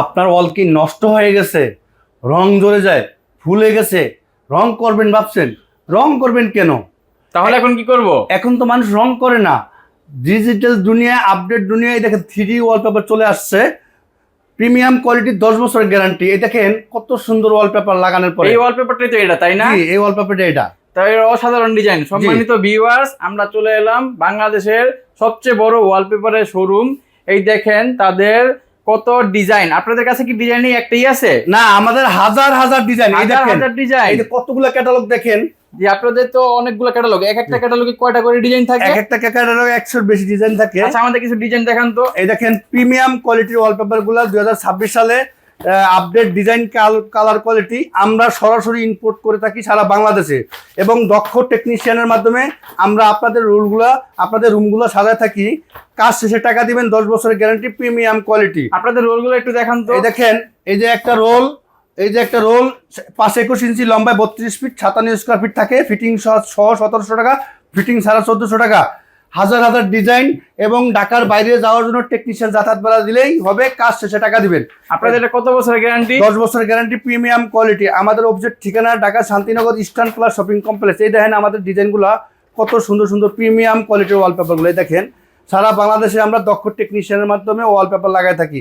আপনার ওয়াল কি নষ্ট হয়ে গেছে, রং জ্বলে যায়, ফুলে গেছে, রং করবেন ভাবছেন? রং করবেন কেন? তাহলে এখন কি করব? এখন তো মানুষ রং করে না। ডিজিটাল দুনিয়ায়, আপডেট দুনিয়ায় দেখেন 3D ওয়ালপেপার চলে আসছে। প্রিমিয়াম কোয়ালিটির 10 বছরের গ্যারান্টি। এই দেখেন কত সুন্দর ওয়ালপেপার লাগানোর পরে। এই ওয়ালপেপারটাই তো এটা, তাই না? জি, এই ওয়ালপেপারটা এটা। তাই এর অসাধারণ ডিজাইন। সম্মানিত ভিউয়ার্স, আমরা চলে এলাম বাংলাদেশের সবচেয়ে বড় ওয়ালপেপারের শোরুম। এই দেখেন তাদের কত ডিজাইন। আপনাদের কাছে কি ডিজাইন একটাই আছে? না, আমাদের হাজার হাজার ডিজাইন। এই হাজার দেখেন, হাজার ডিজাইন। এই যে কতগুলো ক্যাটালগ দেখেন। যে আপনাদের তো অনেকগুলো ক্যাটালগ, এক একটা ক্যাটালগে কয়টা করে ডিজাইন থাকে? এক একটা ক্যাটালগ 100-র বেশি ডিজাইন থাকে। আচ্ছা, আমাদের কিছু ডিজাইন দেখান তো। এই দেখেন প্রিমিয়াম কোয়ালিটির ওয়ালপেপার গুলা 2026 সালে আপডেট ডিজাইন, কালার কোয়ালিটি আমরা সরাসরি ইম্পোর্ট করে থাকি সারা বাংলাদেশে, এবং দক্ষ টেকনিশিয়ানের মাধ্যমে আমরা আপনাদের রুমগুলো সাজায় থাকি। কাজ শেষে টাকা দিবেন, 10 বছরের গ্যারান্টি, প্রিমিয়াম কোয়ালিটি। আপনাদের রোলগুলো একটু দেখান তো। এই দেখেন, এই যে একটা রোল 5-21 ইঞ্চি লম্বায় 32 ফিট 57 স্কোয়ার ফিট থাকে। ফিটিং সহ 1700 টাকা, ফিটিং ছাড়া 1400 টাকা। হাজার হাজার ডিজাইন, এবং ঢাকার বাইরে যাওয়ার জন্য টেকনিশিয়ান যাতায়াত ভাড়া দিলেই হবে, কাজ শেষে টাকা দিবেন। আপনাদের এটা কত বছরের গ্যারান্টি? 10 বছরের গ্যারান্টি, প্রিমিয়াম কোয়ালিটি। আমাদের অফিসের ঠিকানা Dhaka Shantinagar eastern plus shopping complex. এই দেখেন আমাদের ডিজাইনগুলো কত সুন্দর সুন্দর প্রিমিয়াম কোয়ালিটির ওয়ালপেপারগুলো। এই দেখেন সারা বাংলাদেশে আমরা দক্ষ টেকনিশিয়ানের মাধ্যমে ওয়ালপেপার লাগাই থাকি।